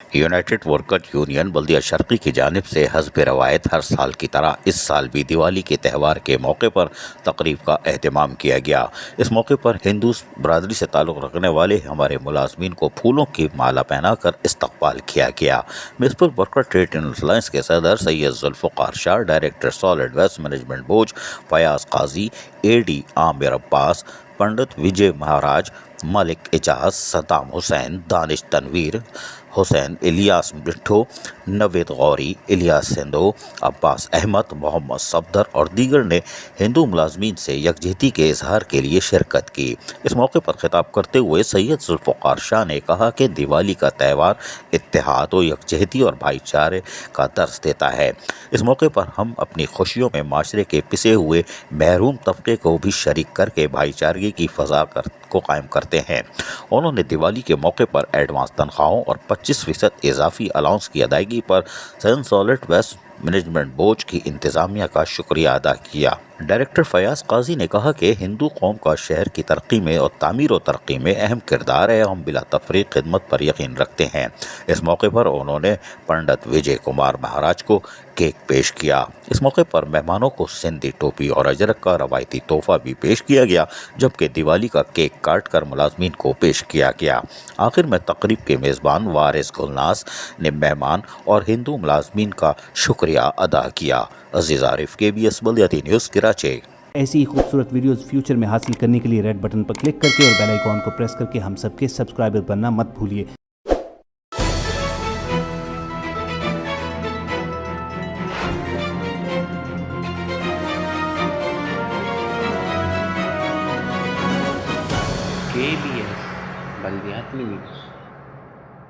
United worker union بلدیہ شرقی کی جانب سے حسب روایت ہر سال کی طرح اس سال بھی دیوالی کے تہوار کے موقع پر تقریب کا اہتمام کیا گیا۔ اس موقع پر ہندو برادری سے تعلق رکھنے والے ہمارے ملازمین کو پھولوں کی مالا پہنا کر استقبال کیا گیا۔ میونسپل ورکر ٹریڈ الائنس کے صدر سید ذوالفقار شاہ، ڈائریکٹر سالڈ ویسٹ مینجمنٹ بوج فیاض قاضی، اے ڈی عامر عباس، پنڈت وجے مہاراج، ملک اعجاز، صدام حسین، دانش تنویر حسین، الیاس مٹھو، نوید غوری، الیاس سندھو، عباس احمد، محمد صفدر اور دیگر نے ہندو ملازمین سے یکجہتی کے اظہار کے لیے شرکت کی۔ اس موقع پر خطاب کرتے ہوئے سید ذوالفقار شاہ نے کہا کہ دیوالی کا تہوار اتحاد و یکجہتی اور بھائی چارے کا درس دیتا ہے۔ اس موقع پر ہم اپنی خوشیوں میں معاشرے کے پسے ہوئے محروم طبقے کو بھی شریک کر کے بھائی چارگی کی فضا کو قائم کرتے ہیں۔ انہوں نے دیوالی کے موقع پر ایڈوانس تنخواہوں اور 25% اضافی الاؤنس کی ادائیگی پر سالڈ ویسٹ مینجمنٹ بورڈ کی انتظامیہ کا شکریہ ادا کیا۔ ڈائریکٹر فیاض قاضی نے کہا کہ ہندو قوم کا شہر کی ترقی میں اور تعمیر و ترقی میں اہم کردار ہے، ہم بلا تفریق خدمت پر یقین رکھتے ہیں۔ اس موقع پر انہوں نے پنڈت وجے کمار مہاراج کو کیک پیش کیا۔ اس موقع پر مہمانوں کو سندھی ٹوپی اور اجرک کا روایتی تحفہ بھی پیش کیا گیا، جبکہ دیوالی کا کیک کاٹ کر ملازمین کو پیش کیا گیا۔ آخر میں تقریب کے میزبان وارث گلناز نے مہمان اور ہندو ملازمین کا شکریہ ادا کیا۔ عزیز عارف، KBS بلدیاتی نیوز، کراچی۔ ایسی ہی خوبصورت ویڈیوز فیوچر میں حاصل کرنے کے لیے ریڈ بٹن پر کلک کر کے اور بیل آئیکن کو پریس کر کے ہم سب کے سبسکرائبر بننا مت بھولیے۔ KBS بلدیاتی نیوز۔